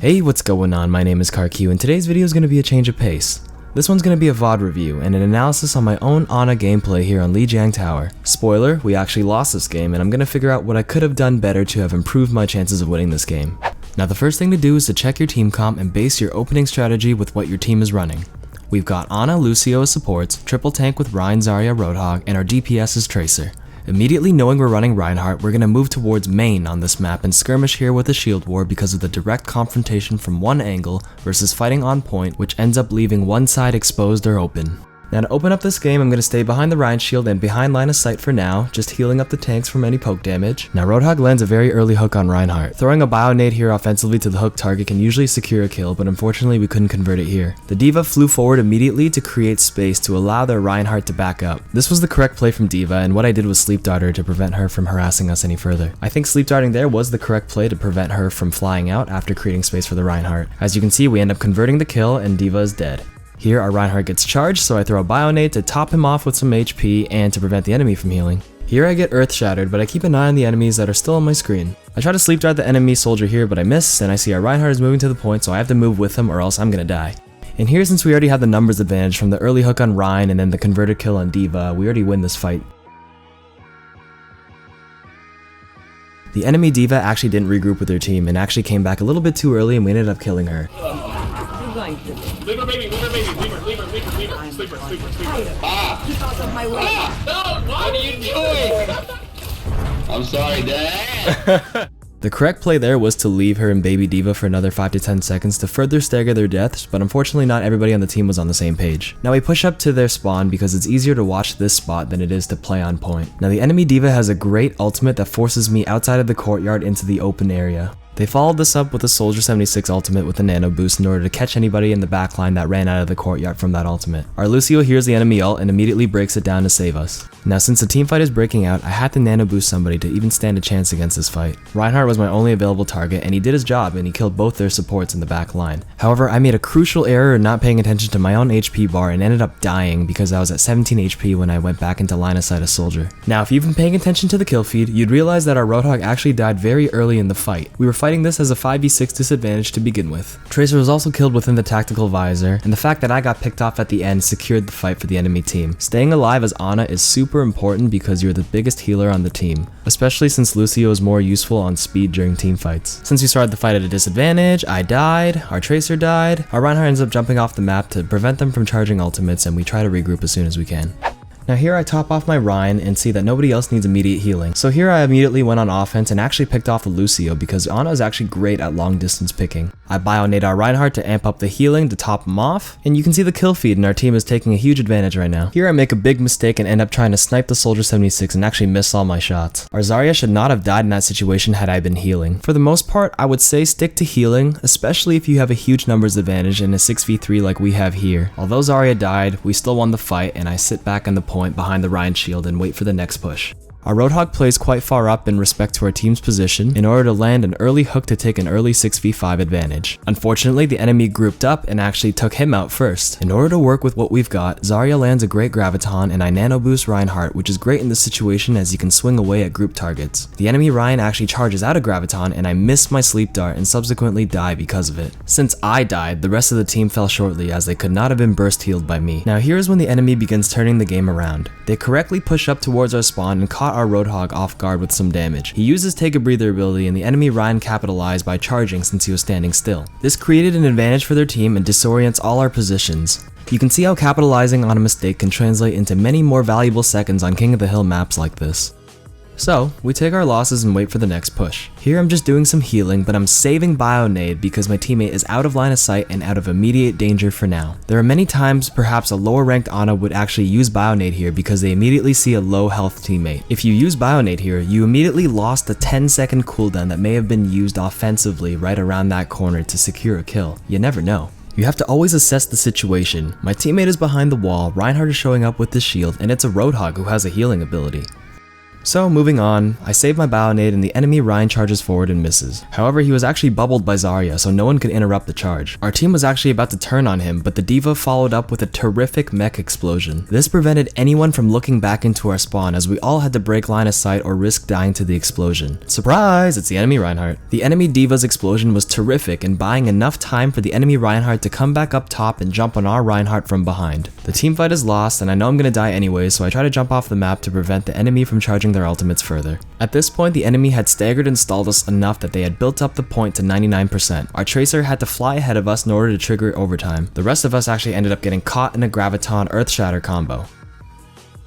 Hey, what's going on? My name is KarQ and today's video is going to be a change of pace. This one's going to be a VOD review and an analysis on my own Ana gameplay here on Lijiang Tower. Spoiler, we actually lost this game and I'm going to figure out what I could have done better to have improved my chances of winning this game. Now the first thing to do is to check your team comp and base your opening strategy with what your team is running. We've got Ana, Lucio as supports, triple tank with Rein, Zarya, Roadhog, and our DPS is Tracer. Immediately knowing we're running Reinhardt, we're going to move towards main on this map and skirmish here with a shield war because of the direct confrontation from one angle versus fighting on point, which ends up leaving one side exposed or open. Now to open up this game, I'm going to stay behind the Rein shield and behind line of sight for now, just healing up the tanks from any poke damage. Now Roadhog lands a very early hook on Reinhardt. Throwing a bio nade here offensively to the hook target can usually secure a kill, but unfortunately we couldn't convert it here. The D.Va flew forward immediately to create space to allow their Reinhardt to back up. This was the correct play from D.Va, and what I did was sleep dart her to prevent her from harassing us any further. I think sleep darting there was the correct play to prevent her from flying out after creating space for the Reinhardt. As you can see, we end up converting the kill and D.Va is dead. Here our Reinhardt gets charged, so I throw a bio nade to top him off with some HP and to prevent the enemy from healing. Here I get earth shattered, but I keep an eye on the enemies that are still on my screen. I try to sleep dart the enemy soldier here, but I miss, and I see our Reinhardt is moving to the point, so I have to move with him or else I'm gonna die. And here, since we already had the numbers advantage from the early hook on Rein and then the converted kill on D.Va, we already win this fight. The enemy D.Va actually didn't regroup with their team and actually came back a little bit too early and we ended up killing her. Leave her, baby, leave her, baby, leave her, sleeper. Keep out of my way. No, what are you doing? I'm sorry, Dad. The correct play there was to leave her and baby D.Va for another 5 to 10 seconds to further stagger their deaths, but unfortunately not everybody on the team was on the same page. Now we push up to their spawn because it's easier to watch this spot than it is to play on point. Now the enemy D.Va has a great ultimate that forces me outside of the courtyard into the open area. They followed this up with a Soldier 76 ultimate with a nano boost in order to catch anybody in the backline that ran out of the courtyard from that ultimate. Our Lucio hears the enemy ult and immediately breaks it down to save us. Now since the team fight is breaking out, I had to nano boost somebody to even stand a chance against this fight. Reinhardt was my only available target and he did his job and he killed both their supports in the back line. However, I made a crucial error in not paying attention to my own HP bar and ended up dying because I was at 17 HP when I went back into line of sight as Soldier. Now if you've been paying attention to the kill feed, you'd realize that our Roadhog actually died very early in the fight. We were fighting this as a 5v6 disadvantage to begin with. Tracer was also killed within the tactical visor, and the fact that I got picked off at the end secured the fight for the enemy team. Staying alive as Ana is super important because you're the biggest healer on the team, especially since Lucio is more useful on speed during team fights. Since we started the fight at a disadvantage, I died, our Tracer died, our Reinhardt ends up jumping off the map to prevent them from charging ultimates, and we try to regroup as soon as we can. Now here I top off my Rein and see that nobody else needs immediate healing. So here I immediately went on offense and actually picked off the Lucio because Ana is actually great at long distance picking. I bio nade our Reinhardt to amp up the healing to top him off, and you can see the kill feed and our team is taking a huge advantage right now. Here I make a big mistake and end up trying to snipe the Soldier 76 and actually miss all my shots. Our Zarya should not have died in that situation had I been healing. For the most part, I would say stick to healing, especially if you have a huge numbers advantage in a 6v3 like we have here. Although Zarya died, we still won the fight and I sit back on the point behind the Rein shield and wait for the next push. Our Roadhog plays quite far up in respect to our team's position in order to land an early hook to take an early 6v5 advantage. Unfortunately, the enemy grouped up and actually took him out first. In order to work with what we've got, Zarya lands a great graviton and I nano boost Reinhardt, which is great in this situation as he can swing away at group targets. The enemy Rein actually charges out a graviton and I miss my sleep dart and subsequently die because of it. Since I died, the rest of the team fell shortly as they could not have been burst healed by me. Now here's when the enemy begins turning the game around. They correctly push up towards our spawn and caught our Roadhog off guard with some damage. He uses take a breather ability and the enemy Rein capitalized by charging since he was standing still. This created an advantage for their team and disorients all our positions. You can see how capitalizing on a mistake can translate into many more valuable seconds on King of the Hill maps like this. So, we take our losses and wait for the next push. Here I'm just doing some healing, but I'm saving bio nade because my teammate is out of line of sight and out of immediate danger for now. There are many times perhaps a lower ranked Ana would actually use bio nade here because they immediately see a low health teammate. If you use bio nade here, you immediately lost the 10-second cooldown that may have been used offensively right around that corner to secure a kill. You never know. You have to always assess the situation. My teammate is behind the wall, Reinhardt is showing up with the shield, and it's a Roadhog who has a healing ability. So moving on, I save my Bionade and the enemy Ryan charges forward and misses. However, he was actually bubbled by Zarya, so no one could interrupt the charge. Our team was actually about to turn on him, but the D.Va followed up with a terrific mech explosion. This prevented anyone from looking back into our spawn, as we all had to break line of sight or risk dying to the explosion. Surprise! It's the enemy Reinhardt. The enemy D.Va's explosion was terrific in buying enough time for the enemy Reinhardt to come back up top and jump on our Reinhardt from behind. The teamfight is lost, and I know I'm gonna die anyway, so I try to jump off the map to prevent the enemy from charging their ultimates further. At this point, the enemy had staggered and stalled us enough that they had built up the point to 99%. Our Tracer had to fly ahead of us in order to trigger overtime. The rest of us actually ended up getting caught in a Graviton Earth Shatter combo.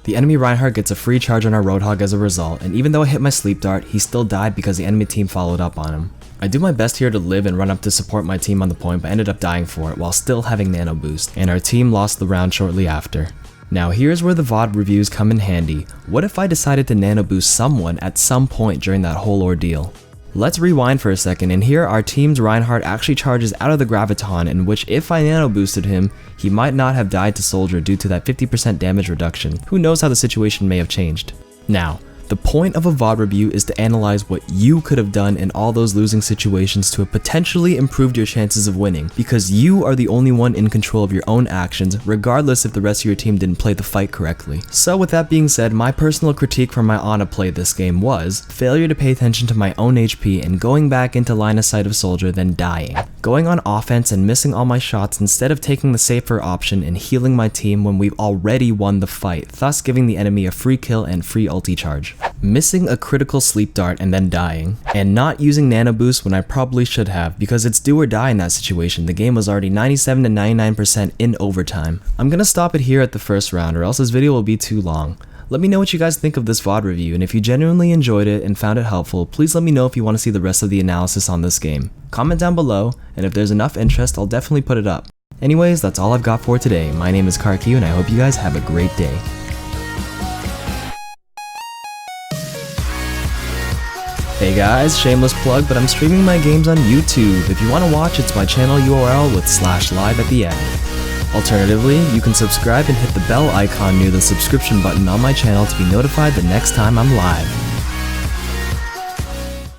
The enemy Reinhardt gets a free charge on our Roadhog as a result, and even though I hit my sleep dart, he still died because the enemy team followed up on him. I do my best here to live and run up to support my team on the point, but ended up dying for it while still having nano boost, and our team lost the round shortly after. Now here's where the VOD reviews come in handy. What if I decided to nano boost someone at some point during that whole ordeal? Let's rewind for a second, and here our team's Reinhardt actually charges out of the Graviton, in which if I nano boosted him, he might not have died to Soldier due to that 50% damage reduction. Who knows how the situation may have changed. Now, the point of a VOD review is to analyze what you could have done in all those losing situations to have potentially improved your chances of winning, because you are the only one in control of your own actions, regardless if the rest of your team didn't play the fight correctly. So with that being said, my personal critique from my Ana play this game was failure to pay attention to my own HP and going back into line of sight of Soldier then dying. Going on offense and missing all my shots instead of taking the safer option and healing my team when we've already won the fight, thus giving the enemy a free kill and free ulti charge. Missing a critical sleep dart and then dying, and not using nano boost when I probably should have, because it's do or die in that situation. The game was already 97 to 99% in overtime. I'm gonna stop it here at the first round, or else this video will be too long. Let me know what you guys think of this VOD review, and if you genuinely enjoyed it and found it helpful, please let me know if you want to see the rest of the analysis on this game. Comment down below, and if there's enough interest, I'll definitely put it up. Anyways, that's all I've got for today. My name is KarQ, and I hope you guys have a great day. Hey guys, shameless plug, but I'm streaming my games on YouTube. If you want to watch, it's my channel URL with /live at the end. Alternatively, you can subscribe and hit the bell icon near the subscription button on my channel to be notified the next time I'm live.